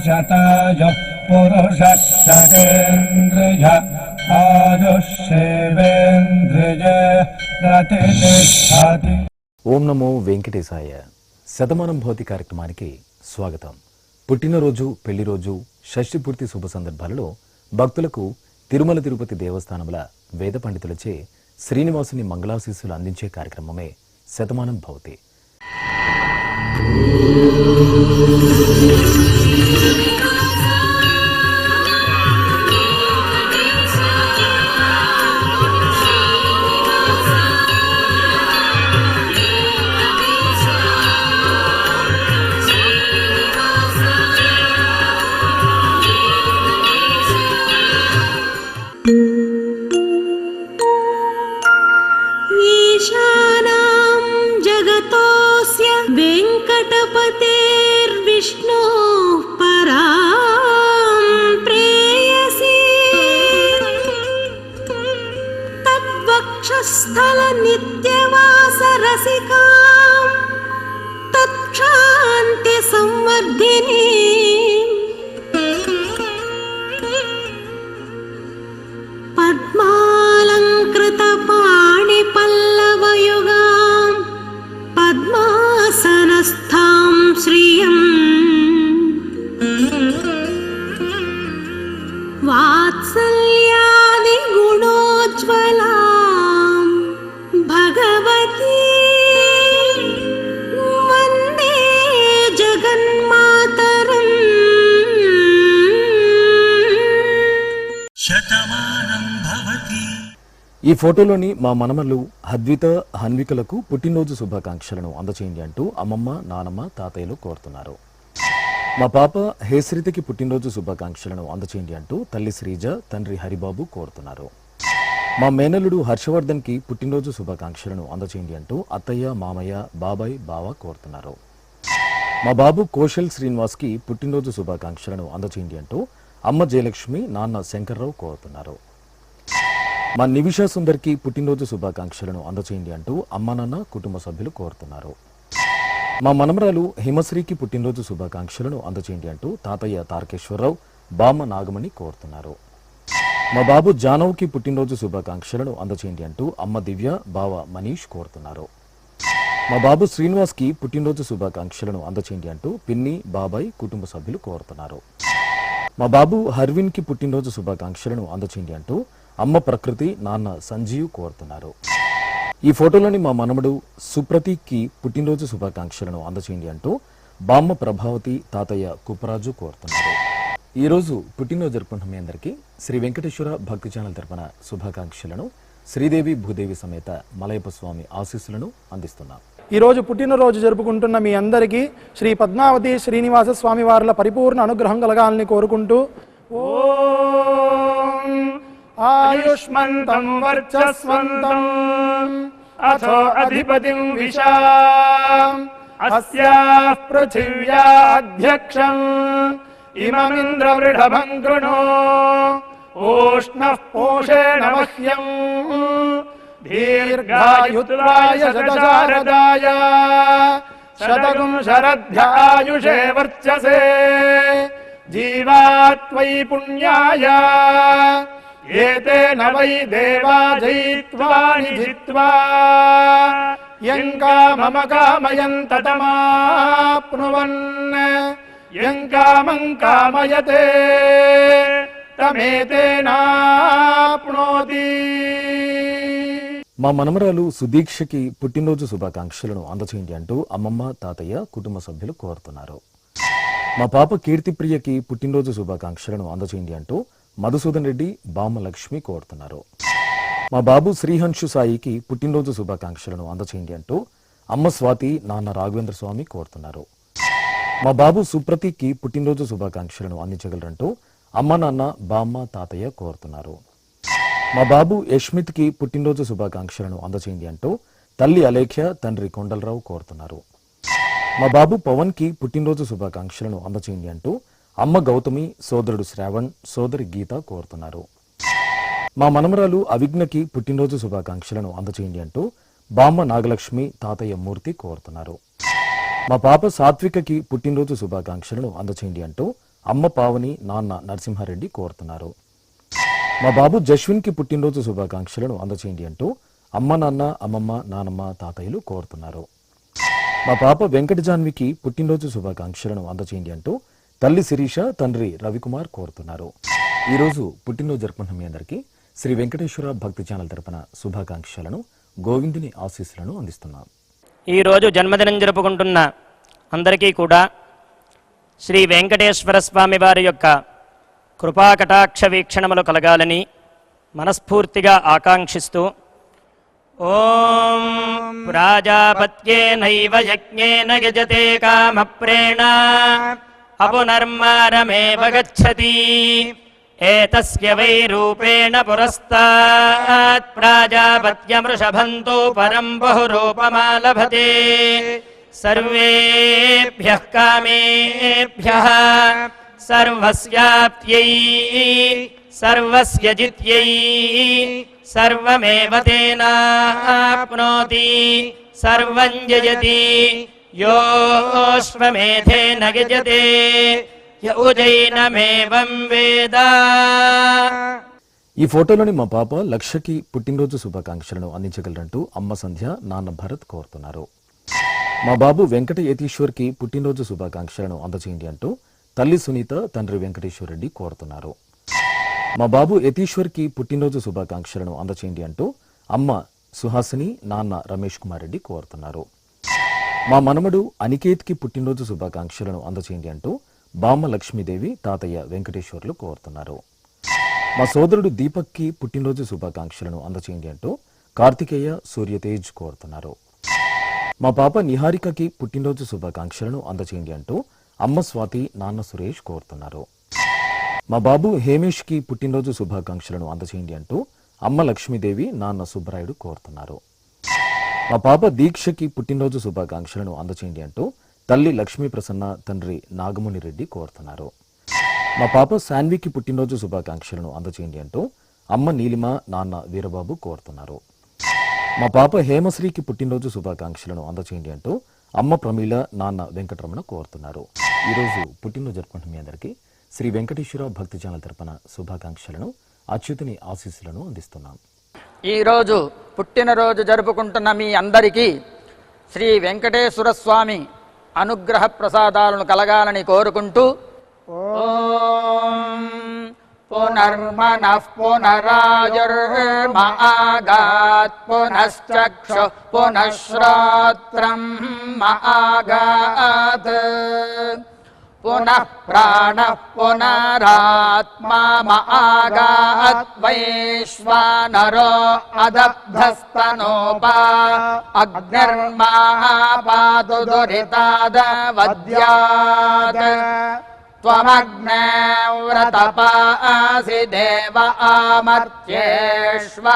శతాయ పురుష శతేంద్రియ ఆయుష్యేవేంద్రియ ప్రతిష్టతి. ఓం నమో వెంకటేశాయ. శతమానం భవతి కార్యక్రమానికి స్వాగతం. పుట్టినరోజు, పెళ్లి రోజు, షష్ఠి పూర్తి శుభ సందర్భాలలో భక్తులకు తిరుమల తిరుపతి దేవస్థానముల వేద పండితులచే శ్రీనివాసుని మంగళాశీస్సులు అందించే కార్యక్రమమే శతమానం భవతి. स्थल नित्यवास रसिकां तत्क्षान्ति संवर्धिनी पद्मालंकृत पाणि पल्लवयुगां पद्मासनस्थां श्रियं वात्सल्यादि गुणोज्ज्वला भगवती वंदे जगन्मातरम्. శతమానం భవతి. ఈ ఫోటోలోని మా మనమలు అద్విత హన్వికలకు పుట్టినరోజు శుభాకాంక్షలను అందచేయండి అంటూ అమ్మమ్మ, నానమ్మ, తాతయ్యలు కోరుతున్నారు. మా పాప హేశ్రితకి పుట్టినరోజు శుభాకాంక్షలను అందచేయండి అంటూ తల్లి శ్రీజ, తండ్రి హరిబాబు కోరుతున్నారు. మా మేనల్లుడు హర్షవర్ధన్ కి పుట్టినరోజు శుభాకాంక్షలను అందచేయండి అంటూ అత్తయ్య, మామయ్య, బాబాయ్, బావ కోరుతున్నారు. మా బాబు కోశల్ శ్రీనివాస్ కి పుట్టినరోజు శుభాకాంక్షలను అందచేయండి అంటూ అమ్మ జయలక్ష్మి, నాన్న శంకర్రావు కోరుతున్నారు. మా నివిషా సుందర్ కి పుట్టినరోజు శుభాకాంక్షలను అందచేయండి అంటూ అమ్మ, నాన్న, కుటుంబ సభ్యులు కోరుతున్నారు. మా మనమరాలు హిమశ్రీకి పుట్టినరోజు శుభాకాంక్షలను అందచేయండి అంటూ తాతయ్య తారకేశ్వరరావు, బామ్మ నాగమణి కోరుతున్నారు. మా బాబు జానవ్కి పుట్టినరోజు శుభాకాంక్షలను అందచేయండి అంటూ అమ్మ దివ్య, బావ మనీష్ కోరుతున్నారు. మా బాబు శ్రీనివాస్ కి పుట్టినరోజు శుభాకాంక్షలను అందచేయండి అంటూ పిన్ని, బాబాయ్, కుటుంబ సభ్యులు కోరుతున్నారు. మా బాబు హర్విన్ కి పుట్టినరోజు శుభాకాంక్షలను అందచేయండి అంటూ అమ్మ ప్రకృతి, నాన్న సంజీవ్ కోరుతున్నారు. ఈ ఫోటోలోని మా మనమడు సుప్రతీక్ కి పుట్టినరోజు శుభాకాంక్షలను అందచేయండి అంటూ బామ్మ ప్రభావతి, తాతయ్య కుప్పరాజు కోరుతున్నారు. ఈ రోజు పుట్టినరోజు జరుపుకుంటున్న మీ అందరికీ శ్రీ వెంకటేశ్వర భక్తి ఛానల్ తరపున శుభాకాంక్షలను, శ్రీదేవి భూదేవి సమేత మలయప్ప స్వామి ఆశీస్సులను అందిస్తున్నాం. ఈ రోజు పుట్టినరోజు జరుపుకుంటున్న మీ అందరికీ శ్రీ పద్మావతి శ్రీనివాస స్వామి వార్ల పరిపూర్ణ అనుగ్రహం కలగాలని కోరుకుంటూ ఓం ఆయుష్మంతం వర్చస్వంతం అథో అధిపతిం విశాం అస్యాః పృథివ్యా అధ్యక్షం ఇమమింద్ర వృఢభం కృణో ఓష్ణః పోషేణ మహ్యం దీర్ఘాయుత్వాయ శతశారదాయ శతకం శరధ్యాయుషే వర్చసే జీవాత్వై పుణ్యాయ ఏతేన వై దేవా జయిత్వాని జిత్వా యం కామమ కామయం తతమాప్నువన్ యం కామం కామయతే తమేతేనాప్నోతి. మా మనమరాలు సుదీక్షకి పుట్టినరోజు శుభాకాంక్షలను అందచేయండి అంటూ అమ్మమ్మ, తాతయ్య, కుటుంబ సభ్యులు కోరుతున్నారు. మా పాప కీర్తిప్రియకి పుట్టినరోజు శుభాకాంక్షలను అందచేయండి అంటూ మధుసూదన్ రెడ్డి, బామ్మ లక్ష్మి కోరుతున్నారు. మా బాబు శ్రీహంశు సాయికి పుట్టినరోజు శుభాకాంక్షలను అందచేయండి అంటూ అమ్మ స్వాతి, నాన్న రాఘవేంద్ర స్వామి కోరుతున్నారు. మా బాబు సుప్రతీక్కి పుట్టినరోజు శుభాకాంక్షలను అందించగలరంటూ అమ్మ, నాన్న, బామ్మ, తాతయ్య కోరుతున్నారు. మా బాబు యష్మిత్ కి పుట్టినరోజు శుభాకాంక్షలను అందచేయండి అంటూ తల్లి అలేఖ్య, తండ్రి కొండలరావు కోరుతున్నారు. మా బాబు పవన్ కి పుట్టినరోజు శుభాకాంక్షలను అందచేయండి అంటూ అమ్మ గౌతమి, సోదరుడు శ్రావణ్, సోదరి గీత కోరుతున్నారు. మా మనమరాలు అవిజ్ఞకి పుట్టినరోజు శుభాకాంక్షలను అందచేయండి అంటూ బామ్మ నాగలక్ష్మి, తాతయ్య మూర్తి కోరుతున్నారు. మా పాప సాత్వికకి పుట్టినరోజు శుభాకాంక్షలను అందచేయండి అంటూ అమ్మ పావని, నాన్న నరసింహారెడ్డి కోరుతున్నారు. మా బాబు జశ్విన్కి పుట్టినరోజు శుభాకాంక్షలను అందచేయండి అంటూ అమ్మ, నాన్న, అమ్మమ్మ, నానమ్మ, తాతయ్యలు కోరుతున్నారు. మా పాప వెంకట జాన్వికి పుట్టినరోజు శుభాకాంక్షలను అందచేయండి అంటూ తల్లి శిరీష, తండ్రి రవికుమార్ కోరుతున్నారు. ఈరోజు పుట్టినరోజు జరుపుకుంటున్న మీ అందరికీ శ్రీ వెంకటేశ్వర భక్తి ఛానల్ తరపున శుభాకాంక్షలను, గోవిందుని ఆశీస్సులను అందిస్తున్నాం. ఈరోజు జన్మదినం జరుపుకుంటున్న అందరికీ కూడా శ్రీ వెంకటేశ్వర స్వామి వారి యొక్క కృపాకటాక్ష వీక్షణములు కలగాలని మనస్ఫూర్తిగా ఆకాంక్షిస్తూ ఓం ప్రాజాపత్యేనైవ యజ్ఞేన యజతే కామప్రేణ అపునర్మారమేవ గచ్చతి ఏతస్య వై రూపేణ పురస్తాత్ ప్రాజాపత్యమృషభంతో పరం బహురూపమాలభతే సర్వేభ్యః కామేభ్యః సర్వస్యాప్త్యై సర్వస్య జిత్యై సర్వమేవ తేనాప్నోతి సర్వం జయతి యోష్వమేధేన గజతే యౌజైనమేవం వేద. ఈ ఫోటోలోని మా పాప లక్షకి పుట్టినరోజు శుభాకాంక్షలను అందించగలరంటూ అమ్మ సంధ్య, నాన్న భరత్ కోరుతున్నారు. మా బాబు వెంకట యతీశ్వర్కి పుట్టినరోజు శుభాకాంక్షలను అందచేయండి అంటూ తల్లి సునీత, తండ్రి వెంకటేశ్వర్ రెడ్డి కోరుతున్నారు. మా బాబు యతీశ్వర్కి పుట్టినరోజు శుభాకాంక్షలను అందచేయండి అంటూ అమ్మ సుహాసిని, నాన్న రమేష్ కుమార్ రెడ్డి కోరుతున్నారు. మా మనమడు అనికేత్కి పుట్టినరోజు శుభాకాంక్షలను అందచేయండి అంటూ బామ్మ లక్ష్మీదేవి, తాతయ్య వెంకటేశ్వర్లు కోరుతున్నారు. మా సోదరుడు దీపక్కి పుట్టినరోజు శుభాకాంక్షలను అందచేయండి అంటూ కార్తికేయ, సూర్యతేజ్ కోరుతున్నారు. మా పాప నిహారికకి పుట్టినరోజు శుభాకాంక్షలను అందచేయండి అంటూ అమ్మ స్వాతి, నాన్న సురేష్ కోరుతున్నారు. మా బాబు హేమేష్కి పుట్టినరోజు శుభాకాంక్షలను అందచేయండి అంటూ అమ్మ లక్ష్మీదేవి, నాన్న సుబ్బరాయుడు కోరుతున్నారు. మా పాప దీక్షకి పుట్టినరోజు శుభాకాంక్షలను అందచేయండి అంటూ తల్లి లక్ష్మీ ప్రసన్న, తండ్రి నాగముని రెడ్డి కోరుతున్నారు. మా పాప శాన్వికి పుట్టినరోజు శుభాకాంక్షలను అందచేయండి అంటూ అమ్మ నీలిమ, నాన్న వీరబాబు కోరుతున్నారు. మా పాప హేమశ్రీకి పుట్టినరోజు శుభాకాంక్షలను అందచేయండి అంటూ అమ్మ ప్రమీల, నాన్న వెంకటరమణ కోరుతున్నారు. ఈరోజు పుట్టినరోజు జరుపుకుంటున్న మీ అందరికీ శ్రీ వెంకటేశ్వర భక్తి ఛానల్ తరపున శుభాకాంక్షలను, అచ్యుతుని ఆశీస్సులను అందిస్తున్నాం. ఈరోజు పుట్టినరోజు జరుపుకుంటున్న మీ అందరికీ శ్రీ వెంకటేశ్వర స్వామి అనుగ్రహ ప్రసాదాలను కలగాలని కోరుకుంటూ ఓం పునర్మనః పునరాయుర్మాగాత్ పునశ్చక్షు పునఃశ్రోత్రం మాగాత్ పునః ప్రాణః పునరాత్మా మాగాత్ వైశ్వానరో అదబ్ధస్తనోపా అగ్నిర్మాపాతు దురితాదవద్యాత్ త్వమగ్నే వ్రతపాసి దేవ ఆమర్త్యేష్వ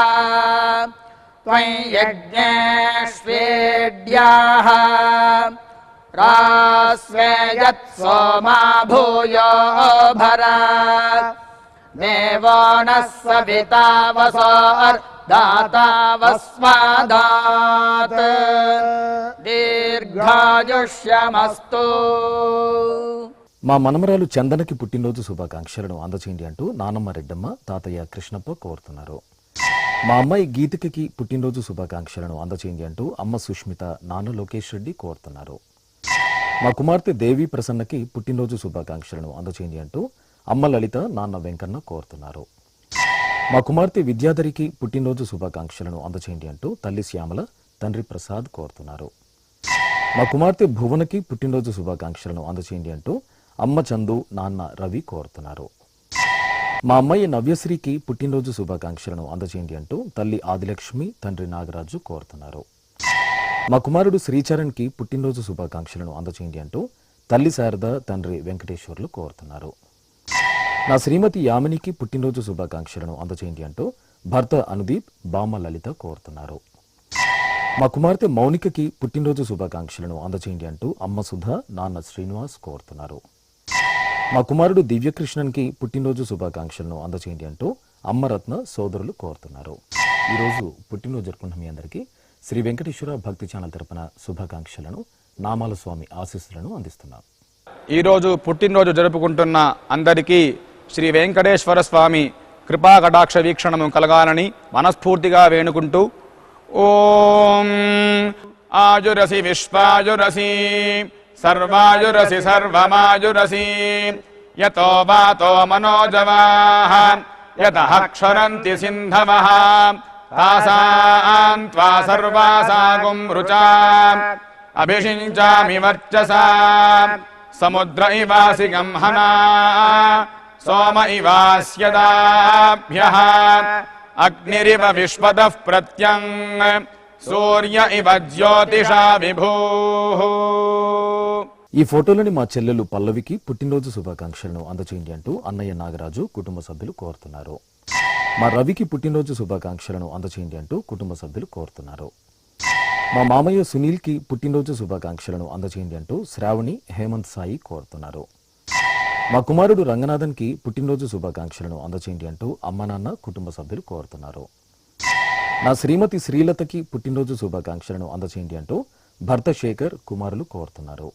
త్వం యజ్ఞేష్వేడ్యాః రాస్వేయత్ సోమా భూయో భర దేవో నః సవితా వసోర్దాతా వస్మాదాత్ దీర్ఘాయుష్యమస్తు. మా మనమరాలు చందనకి పుట్టినరోజు శుభాకాంక్షలను అందచేయండి అంటూ నానమ్మ రెడ్డమ్మ, తాతయ్య కృష్ణప్ప కోరుతున్నారు. మా అమ్మాయి గీతికకి పుట్టినరోజు శుభాకాంక్షలను అందచేయండి అంటూ అమ్మ సుష్మిత, నాన్న లోకేష్ రెడ్డి కోరుతున్నారు. మా కుమార్తె దేవి ప్రసన్నకి పుట్టినరోజు శుభాకాంక్షలను అందచేయండి అంటూ అమ్మ లలిత, నాన్న వెంకన్న కోరుతున్నారు. మా కుమార్తె విద్యాధరికి పుట్టినరోజు శుభాకాంక్షలను అందచేయండి అంటూ తల్లి శ్యామల, తండ్రి ప్రసాద్ కోరుతున్నారు. మా కుమార్తె భువనకి పుట్టినరోజు శుభాకాంక్షలను అందచేయండి అంటూ అమ్మ చందు, నాన్న రవి కోరుతున్నారు. మా అమ్మాయి నవ్యశ్రీకి పుట్టినరోజు శుభాకాంక్షలను అందచేయండి అంటూ తల్లి ఆదిలక్ష్మి, తండ్రి నాగరాజు కోరుతున్నారు. మా కుమారుడు శ్రీచరణ్కి పుట్టినరోజు శుభాకాంక్షలను అందచేయండి అంటూ తల్లి శారద, తండ్రి వెంకటేశ్వర్లు కోరుతున్నారు. నా శ్రీమతి యామినికి పుట్టినరోజు శుభాకాంక్షలను అందచేయండి అంటూ భర్త అనుదీప్, బామ్మ లలిత కోరుతున్నారు. మా కుమార్తె మౌనికకి పుట్టినరోజు శుభాకాంక్షలను అందచేయండి అంటూ అమ్మ సుధ, నాన్న శ్రీనివాస్ కోరుతున్నారు. మా కుమారుడు దివ్యకృష్ణన్కి పుట్టినరోజు శుభాకాంక్షలను అందచేయండి అంటూ అమ్మ రత్న, సోదరులు కోరుతున్నారు. ఈరోజు పుట్టినరోజు జరుపుకుంటున్న మీ అందరికీ శ్రీ వెంకటేశ్వర భక్తి ఛానల్ తరపున శుభాకాంక్షలను, నామాల స్వామి ఆశీస్సులను అందిస్తున్నాం. ఈరోజు పుట్టినరోజు జరుపుకుంటున్న అందరికీ శ్రీ వెంకటేశ్వర స్వామి కృపా కటాక్ష వీక్షణము కలగాలని మనస్ఫూర్తిగా వేణుకుంటూ ఓం ఆయురసి విశ్వాయురసి సర్వాయురసి సర్వమాయురసి యతో వాతో మనోజవాః యతః క్షరంతి సింధవః తాసాం త్వా సర్వాసాగుం రుచాం అభిషించామి వర్చసా సముద్ర ఇవాసి గంహనా సోమ ఇవాస్యదాభ్యః అగ్నిరివ విశ్వదః ప్రత్యంగ్ సూర్య ఇవ జ్యోతిషా విభూః. ఈ ఫోటోలోని మా చెల్లెలు పల్లవికి పుట్టినరోజు శుభాకాంక్షలను అందచేయండి అంటూ అన్నయ్య నాగరాజు కుటుంబ సభ్యులు కోరుతున్నారు. మా రవికి పుట్టినరోజు శుభాకాంక్షలను అందచేయండి అంటూ కుటుంబ సభ్యులు కోరుతున్నారు. మా మామయ్య సునీల్కి పుట్టినరోజు శుభాకాంక్షలను అందచేయండి అంటూ శ్రావణి హేమంత్ సాయి కోరుతున్నారు. మా కుమారుడు రంగనాథన్కి పుట్టినరోజు శుభాకాంక్షలను అందచేయండి అంటూ అమ్మ నాన్న కుటుంబ సభ్యులు కోరుతున్నారు. నా శ్రీమతి శ్రీలతకి పుట్టినరోజు శుభాకాంక్షలను అందచేయండి అంటూ భర్త శేఖర్ కుమారులు కోరుతున్నారు.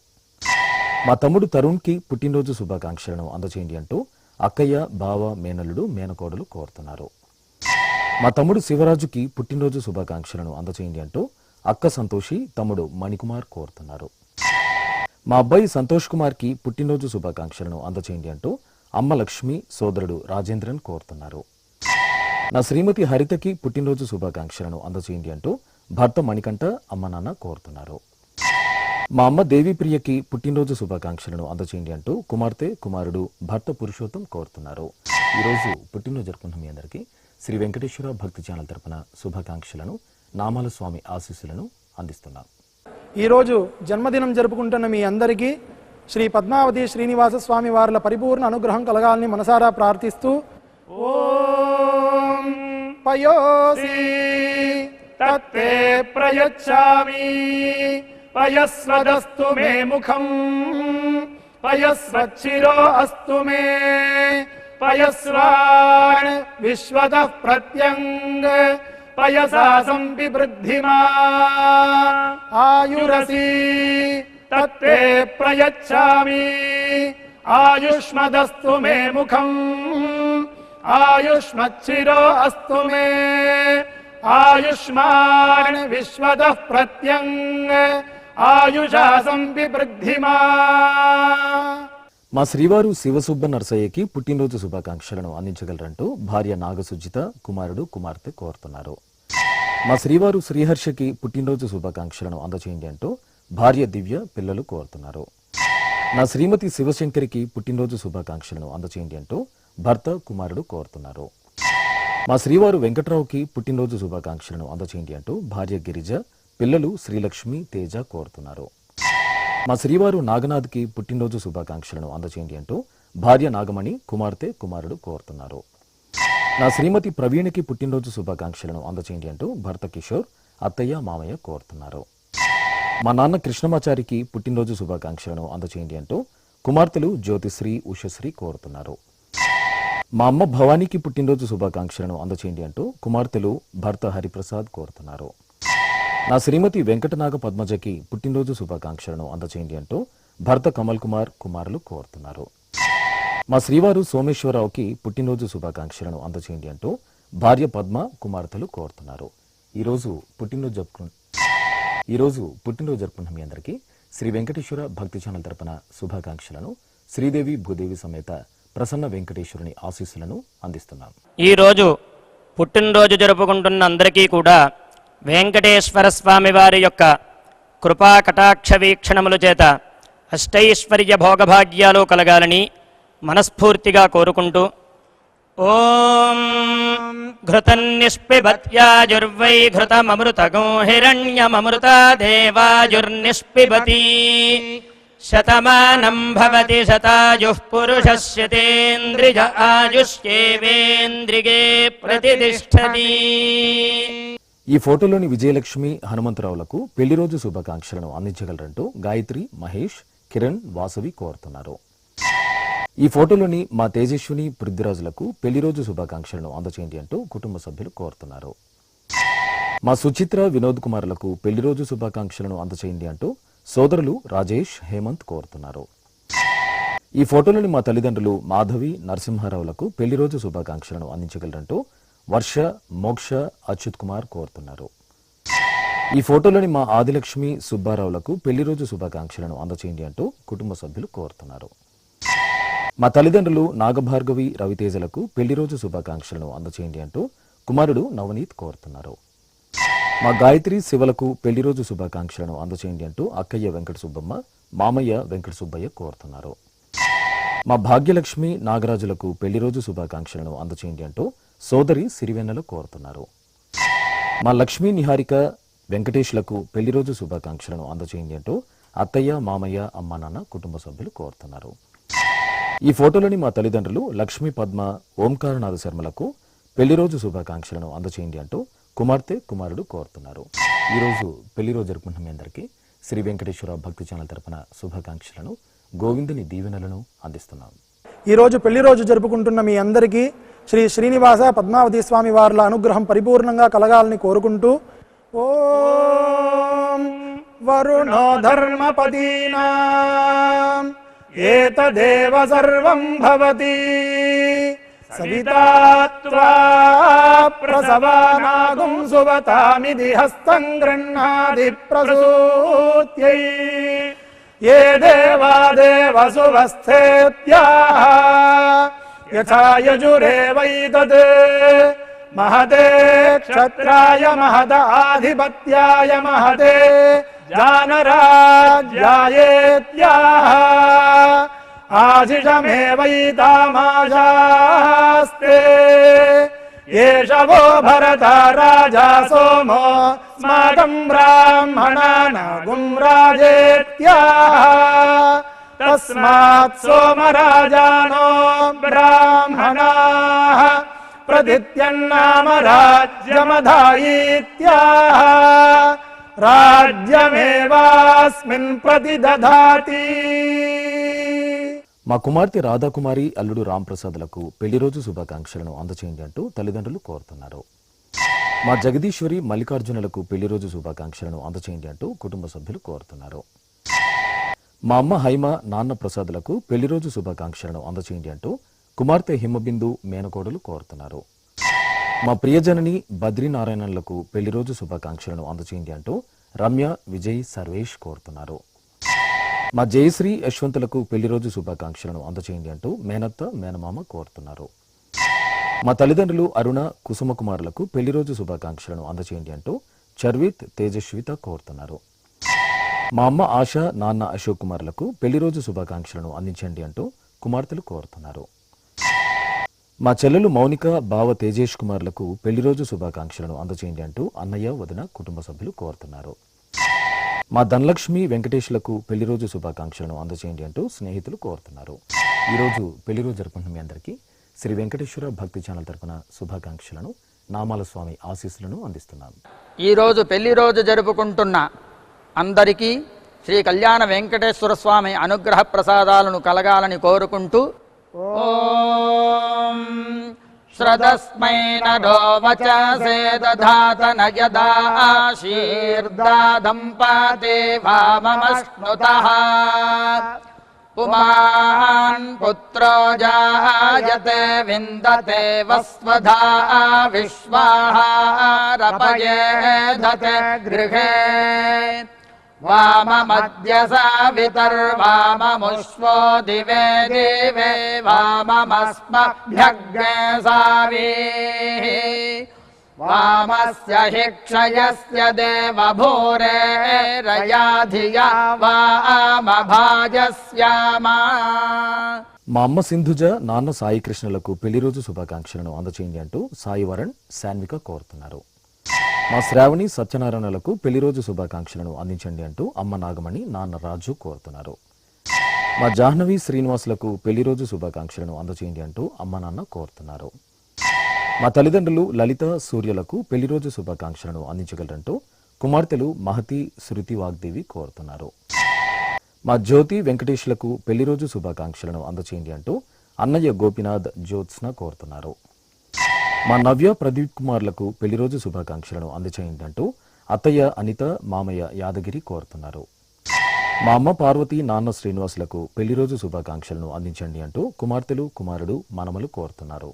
మా తమ్ముడు తరుణ్కి పుట్టినరోజు శుభాకాంక్షలను అందచేయండి అంటూ అక్కయ్య బావ మేనల్లుడు మేనకోడలు కోరుతున్నారు. మా తమ్ముడు శివరాజుకి పుట్టినరోజు శుభాకాంక్షలను అందచేయండి అంటూ అక్క సంతోషి తమ్ముడు మణికుమార్ కోరుతున్నారు. మా అబ్బాయి సంతోష్ కుమార్కి పుట్టినరోజు శుభాకాంక్షలను అందచేయండి అంటూ అమ్మ లక్ష్మి సోదరుడు రాజేంద్రన్ కోరుతున్నారు. నా శ్రీమతి హరితకి పుట్టినరోజు శుభాకాంక్షలను అందచేయండి అంటూ భర్త మణికంఠ అమ్మ నాన్న కోరుతున్నారు. మా అమ్మ దేవిప్రియకి పుట్టినరోజు శుభాకాంక్షలను అందచేయండి అంటూ కుమార్తె కుమారుడు భర్త పురుషోత్తం కోరుతున్నారు. ఈరోజు పుట్టినరోజు జరుపుకున్న మీ అందరికీ శ్రీ వెంకటేశ్వర భక్తి ఛానల్ తరపున శుభాకాంక్షలను నామాల స్వామి ఆశీస్సులను అందిస్తున్నాం. ఈరోజు జన్మదినం జరుపుకుంటున్న మీ అందరికీ శ్రీ పద్మావతి శ్రీనివాస స్వామి వార్ల పరిపూర్ణ అనుగ్రహం కలగాలని మనసారా ప్రార్థిస్తూ ఓం పయోసి తత్తే ప్రయచ్చామి పయస్వదస్తు మే ముఖం పయస్వచ్చిరో అస్తు మే పయస్వాన్ విశ్వదః ప్రత్యంగ్ పయసా సంవివృద్ధిమా ఆయురసి తత్తే ప్రయచ్చామి ఆయుష్మదస్తు మే ముఖం ఆయుష్మచ్చిరో అస్తు మే ఆయుష్మాన్ విశ్వదః ప్రత్యంగ్ ఆయుషా సంవివృద్ధిమా. మా శ్రీవారు శివసుబ్బ నరసయ్యకి పుట్టినరోజు శుభాకాంక్షలను అందించగలరంటూ భార్య నాగసుజిత కుమారుడు కుమార్తె కోరుతున్నారు. మా శ్రీవారు శ్రీహర్షకి పుట్టినరోజు శుభాకాంక్షలను అందచేయండి అంటూ భార్య దివ్య పిల్లలు కోరుతున్నారు. నా శ్రీమతి శివశంకరికి పుట్టినరోజు శుభాకాంక్షలను అందచేయండి అంటూ భర్త కుమారుడు కోరుతున్నారు. మా శ్రీవారు వెంకట్రావుకి పుట్టినరోజు శుభాకాంక్షలను అందచేయండి అంటూ భార్య గిరిజ పిల్లలు శ్రీలక్ష్మి తేజ కోరుతున్నారు. మా శ్రీవారు నాగనాథ్కి పుట్టినరోజు శుభాకాంక్షలను అందచేయండి అంటూ భార్య నాగమణి కుమార్తె కుమారుడు కోరుతున్నారు. నా శ్రీమతి ప్రవీణకి పుట్టినరోజు శుభాకాంక్షలను అందచేయండి అంటూ భర్త కిషోర్ అత్తయ్య మామయ్య కోరుతున్నారు. మా నాన్న కృష్ణమాచారికి పుట్టినరోజు శుభాకాంక్షలను అందచేయండి అంటూ కుమార్తెలు జ్యోతిశ్రీ ఉషశ్రీ కోరుతున్నారు. మా అమ్మ భవానీకి పుట్టినరోజు శుభాకాంక్షలను అందచేయండి అంటూ కుమార్తెలు భర్త హరిప్రసాద్ కోరుతున్నారు. నా శ్రీమతి వెంకటనాగ పద్మజకి పుట్టినరోజు శుభాకాంక్షలను అందచేయండి అంటూ భర్త కమల్ కుమార్ కుమారులు కోరుతున్నారు. మా శ్రీవారు సోమేశ్వరరావుకి పుట్టినరోజు శుభాకాంక్షలను అందచేయండి అంటూ భార్య పద్మ కుమార్తెలు కోరుతున్నారు. ఈరోజు పుట్టినరోజు జరుపుకున్న మీ అందరికీ శ్రీ వెంకటేశ్వర భక్తి ఛానల్ తరపున శుభాకాంక్షలను శ్రీదేవి భూదేవి సమేత ప్రసన్న వెంకటేశ్వరుని ఆశీస్సులను అందిస్తున్నాం. ఈరోజు పుట్టినరోజు జరుపుకుంటున్న అందరికీ కూడా వెంకటేశ్వర స్వామి వారి యొక్క కృపా కటాక్ష వీక్షణముల చేత అష్టైశ్వర్య భోగభాగ్యాలు కలగాలని మనస్ఫూర్తిగా కోరుకుంటూ ఓం ఘృతన్నిష్పిబత్యాజుర్వై ఘృతమమృతగో హిరణ్యమమృతా దేవాజుర్నిష్పిబతి శతమానం భవతి శతాయుః పురుషస్యతేంద్రియ ఆయుష్యేవేంద్రిగే ప్రతిష్టతి. ఈ ఫోటోలోని విజయలక్ష్మి హనుమంతరావులకు పెళ్లిరోజు శుభాకాంక్షలను అందించగలరంటూ గాయత్రి మహేష్ కిరణ్ వాసవి కోరుతున్నారు. ఈ ఫోటోలోని మా తేజస్విని పృథ్వీరాజులకు పెళ్లిరోజు శుభాకాంక్షలను అందచేయండి అంటూ కుటుంబ సభ్యులు కోరుతున్నారు. మా సుచిత్ర వినోద్ కుమార్లకు పెళ్లిరోజు శుభాకాంక్షలను అందచేయండి అంటూ సోదరులు రాజేష్ హేమంత్ కోరుతున్నారు. ఈ ఫోటోలోని మా తల్లిదండ్రులు మాధవి నరసింహారావులకు పెళ్లి రోజు శుభాకాంక్షలను అందించగలరంటూ వర్ష మోక్ష అచ్యుత్ కుమార్ కోరుతున్నారు. ఈ ఫోటోలోని మా ఆదిలక్ష్మి సుబ్బారావులకు పెళ్లి రోజు శుభాకాంక్షలను అందచేయండి అంటూ కుటుంబ సభ్యులు కోరుతున్నారు. మా తల్లిదండ్రులు నాగభార్గవి రవితేజలకు పెళ్లి రోజు శుభాకాంక్షలను అందచేయండి అంటూ కుమారుడు నవనీత్ కోరుతున్నారు. మా గాయత్రి శివలకు పెళ్లి రోజు శుభాకాంక్షలను అందచేయండి అంటూ అక్కయ్య వెంకట సుబ్బమ్మ మామయ్య వెంకట సుబ్బయ్య కోరుతున్నారు. మా భాగ్యలక్ష్మి నాగరాజులకు పెళ్లి రోజు శుభాకాంక్షలను అందచేయండి అంటూ సోదరి సిరివెన్నెల కోరుతున్నారు. మా లక్ష్మీ నిహారిక వెంకటేష్లకు పెళ్లి రోజు శుభాకాంక్షలను అందచేయండి అంటూ అత్తయ్య మామయ్య అమ్మా నాన్న కుటుంబ సభ్యులు కోరుతున్నారు. ఈ ఫోటోలోని మా తల్లిదండ్రులు లక్ష్మీ పద్మ ఓంకారనాథ శర్మలకు పెళ్లి రోజు శుభాకాంక్షలను అందచేయండి అంటూ కుమార్తె కుమారుడు కోరుతున్నారు. ఈరోజు పెళ్లి రోజు జరుపుకుంటున్న మీ అందరికీ శ్రీ వెంకటేశ్వర భక్తి ఛానల్ తరపున శుభాకాంక్షలను గోవిందుని దీవెనలను అందిస్తున్నాం. ఈరోజు పెళ్లి రోజు జరుపుకుంటున్న మీ అందరికీ శ్రీ శ్రీనివాస పద్మావతి స్వామి వార్ల అనుగ్రహం పరిపూర్ణంగా కలగాలని కోరుకుంటూ ఓం వరుణో ధర్మపదీనాం ఏతదేవ సర్వం భవతి సవితా త్వా ప్రసవానాగుం సువతామిది హస్తం గృహ్ణాది ప్రసూత్యై ఏ దేవాదేవ సువస్థేత్యాః యథా యజురేవైతద్ మహతే క్షత్రాయ మహదాధిపత్యాయ మహతే జానరాజ్యాయేత్యాః ఆశిషమేవైతామాశాస్తే ఏష వో భరత రాజా సోమో స్మాకం బ్రాహ్మణానాగుం రాజేత్యాః తస్మాత్ సోమరాజానో బ్రాహ్మణాః ప్రతిత్యన్నామ రాజ్యమధాయిత్యాః రాజ్యమేవాస్మిన్ ప్రతిదధాతి. మా కుమార్తె రాధాకుమారి అల్లుడు రాంప్రసాద్లకు పెళ్లి రోజు శుభాకాంక్షలను అందచేయండి అంటూ తల్లిదండ్రులు కోరుతున్నారు. మా జగదీశ్వరి మల్లికార్జునులకు పెళ్లి రోజు శుభాకాంక్షలను అందచేయండి అంటూ కుటుంబ సభ్యులు కోరుతున్నారు. మా అమ్మ హైమ నాన్న ప్రసాదులకు పెళ్లి రోజు శుభాకాంక్షలను అందచేయండి అంటూ కుమార్తె హిమబిందు మేనకోడలు కోరుతున్నారు. మా ప్రియజనని బద్రీనారాయణలకు పెళ్లి రోజు శుభాకాంక్షలను అందచేయండి అంటూ రమ్య విజయ్ సర్వేష్ కోరుతున్నారు. మా జయశ్రీ యశ్వంతులకు పెళ్లి రోజు శుభాకాంక్షలను అందచేయండి అంటూ మేనత్త మేనమామ కోరుతున్నారు. మా తల్లిదండ్రులు అరుణ కుసుమకుమారులకు పెళ్లి రోజు శుభాకాంక్షలను అందచేయండి అంటూ చర్విత్ తేజస్విత కోరుతున్నారు. మా అమ్మ ఆశ నాన్న అశోక్ కుమార్లకు పెళ్లి రోజు శుభాకాంక్షలను అందించండి అంటూ కుమార్తెలు కోరుతున్నారు. మా చెల్లెలు మౌనిక బావ తేజేష్ కుమార్లకు పెళ్లి రోజు శుభాకాంక్షలను అందచేయండి అంటూ అన్నయ్య వదిన కుటుంబ సభ్యులు కోరుతున్నారు. మా ధనలక్ష్మి వెంకటేష్లకు పెళ్లి రోజు శుభాకాంక్షలను అందచేయండి అంటూ స్నేహితులు కోరుతున్నారు. ఈరోజు పెళ్లి రోజు జరుపుకుంటున్న మీ అందరికీ శ్రీ వెంకటేశ్వర భక్తి ఛానల్ తరపున శుభాకాంక్షలను నామాల స్వామి ఆశీస్సులను అందిస్తున్నాం. ఈరోజు పెళ్లి రోజు జరుపుకుంటున్న అందరికీ శ్రీ కళ్యాణ వెంకటేశ్వర స్వామి అనుగ్రహ ప్రసాదాలను కలగాలని కోరుకుంటూ ఓం శ్రదస్మై నరో వచసే దధాతన యదా ఆశీర్దాదం పాతే వామమశ్నుతః పుమాన్ పుత్రో జాయతే విందతే వస్వధా విశ్వాహారపయేధతే గృహే వామమద్య సావితర్వామముష్వో దివే దివే వామమస్మభ్యగ్నే సావీః వామస్య హి క్షయస్య దేవభూరేరయా ధియా వామభాజస్యామా. మా అమ్మ సింధుజ నాన్న సాయి కృష్ణలకు పెళ్లి రోజు శుభాకాంక్షలను అందచేయండి అంటూ సాయి వరణ్ శాన్విక కోరుతున్నారు. మా శ్రావణి సత్యనారాయణలకు పెళ్లి రోజు శుభాకాంక్షలను అందించండి అంటూ అమ్మ నాగమణి నాన్న రాజు కోరుతున్నారు. మా జాహ్నవి శ్రీనివాసులకు పెళ్లి రోజు శుభాకాంక్షలను అందచేయండి అంటూ అమ్మ నాన్న కోరుతున్నారు. మా తల్లిదండ్రులు లలిత సూర్యలకు పెళ్లి రోజు శుభాకాంక్షలను అందించగలరంటూ కుమార్తెలు మహతి శృతి వాగ్దేవి కోరుతున్నారు. మా జ్యోతి వెంకటేష్లకు పెళ్లి రోజు శుభాకాంక్షలను అందచేయండి అంటూ అన్నయ్య గోపినాథ్ జ్యోత్స్న కోరుతున్నారు. మా నవ్య ప్రదీప్ కుమార్లకు పెళ్లి రోజు శుభాకాంక్షలను అందచేయండి అంటూ అత్తయ్య అనిత మామయ్య యాదగిరి కోరుతున్నారు. మా అమ్మ పార్వతి నాన్న శ్రీనివాసులకు పెళ్లి రోజు శుభాకాంక్షలను అందించండి అంటూ కుమార్తెలు కుమారుడు మనమలు కోరుతున్నారు.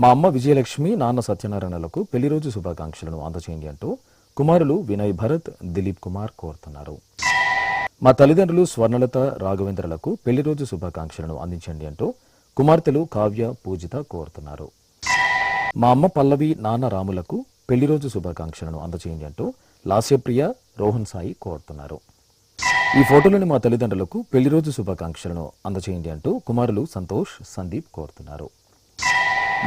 మా అమ్మ విజయలక్ష్మి నాన్న సత్యనారాయణలకు పెళ్లి రోజు శుభాకాంక్షలను అందచేయండి అంటూ కుమారులు వినయ్ భరత్ దిలీప్ కుమార్ కోరుతున్నారు. మా తల్లిదండ్రులు స్వర్ణలత రాఘవేంద్రలకు పెళ్లి రోజు శుభాకాంక్షలను అందించండి అంటూ కుమార్తెలు కావ్య పూజిత కోరుతున్నారు. మా అమ్మ పల్లవి నాన్న రాములకు పెళ్లి రోజు శుభాకాంక్షలను అందచేయండి అంటూ లాస్యప్రియ రోహన్ సాయి కోరుతున్నారు. ఈ ఫోటోలోని మా తల్లిదండ్రులకు పెళ్లి రోజు శుభాకాంక్షలను అందచేయండి అంటూ కుమారులు సంతోష్ సందీప్ కోరుతున్నారు.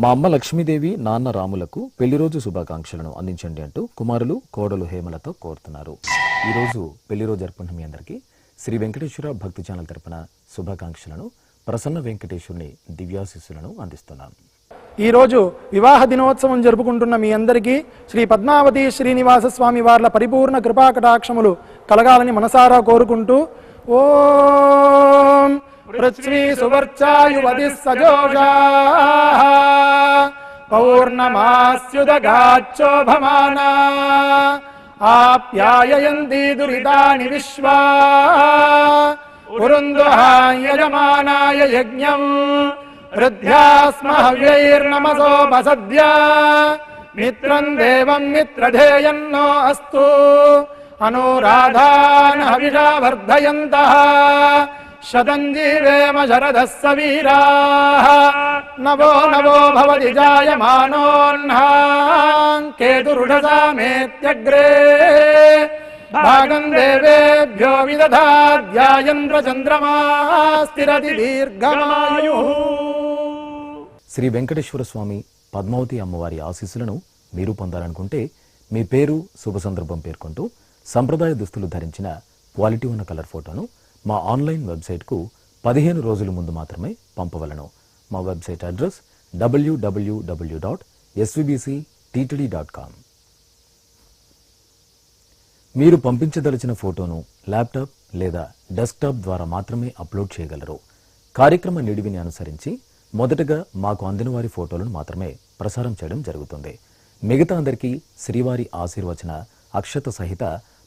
మా అమ్మ లక్ష్మీదేవి నాన్న రాములకు పెళ్లి రోజు శుభాకాంక్షలను అందించండి అంటూ కుమారులు కోడలు హేమలతో కోరుతున్నారు. ఈరోజు పెళ్లి రోజు జరుపుకున్న మీ అందరికీ శ్రీ వెంకటేశ్వర భక్తి ఛానల్ తరపున శుభాకాంక్షలను, ప్రసన్న వెంకటేశ్వరుని దివ్యాశీస్సులను అందిస్తున్నాను. ఈరోజు వివాహ దినోత్సవం జరుపుకుంటున్న మీ అందరికీ శ్రీ పద్మావతి శ్రీనివాస స్వామి వార్ల పరిపూర్ణ కృపాకటాక్షములు కలగాలని మనసారా కోరుకుంటూ ఓం పృథ్వీ సువర్చాయువతి సజోషా పౌర్ణమాస్యుదగాచ్చోభమానా ఆప్యాయయంతి దురితాని విశ్వా ఉరుందుహాయజమానాయ యజ్ఞం వృద్ధ్యాస్మ హవ్యైర్నమసోపసద్య మిత్రం దేవం మిత్రధేయన్నో అస్తు అనురాధాన్ హవిషా వర్ధయంతః శతం జీవేమ శరదః సవీరాః నవో నవో భవతి జాయమానోన్హాం కేతురుషసామేత్యగ్రే భాగం దేవేభ్యో విదధాధ్యాయంద్ర చంద్రమా స్థిరతి దీర్ఘమాయుః. శ్రీ వెంకటేశ్వర స్వామి పద్మావతి అమ్మవారి ఆశీస్సులను మీరు పొందాలనుకుంటే మీ పేరు, శుభ సందర్భం పేర్కొంటూ సంప్రదాయ దుస్తులు ధరించిన క్వాలిటీ ఉన్న కలర్ ఫోటోను మా ఆన్లైన్ వెబ్సైట్కు 15 రోజుల ముందు మాత్రమే పంపవలను. మా వెబ్సైట్ అడ్రస్ www.svbcttd.com. మీరు పంపించదలిచిన ఫోటోను ల్యాప్టాప్ లేదా డెస్క్టాప్ ద్వారా మాత్రమే అప్లోడ్ చేయగలరు. కార్యక్రమ నిడివిని అనుసరించి మొదటగా మాకు అందిన వారి ఫోటోలను మాత్రమే ప్రసారం చేయడం జరుగుతుంది. మిగతా అందరికీ శ్రీవారి ఆశీర్వచన అక్షత సహిత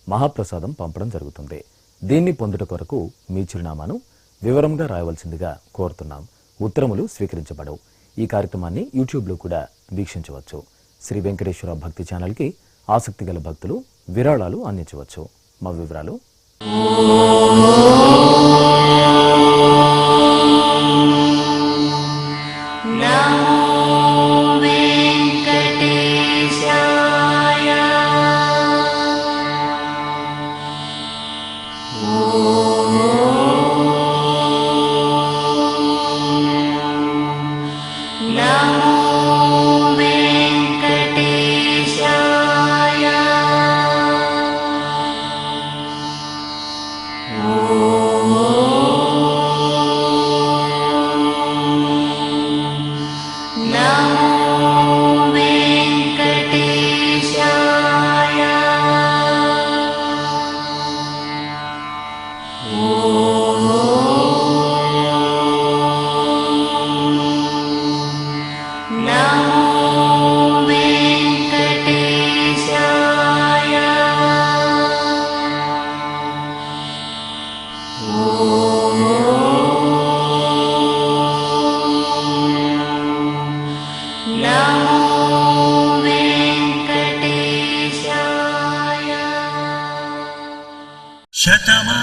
మహాప్రసాదం పంపడం జరుగుతుంది. దీన్ని పొందుట కొరకు మీ చిరునామాను వివరంగా రాయవలసిందిగా కోరుతున్నాం. ఉత్తరములు స్వీకరించబడవు. ఈ కార్యక్రమాన్ని యూట్యూబ్లో కూడా వీక్షించవచ్చు. శ్రీ వెంకటేశ్వర భక్తి ఛానల్కి ఆసక్తి గల భక్తులు విరాళాలు అందించవచ్చు. మా వివరాలు శతమా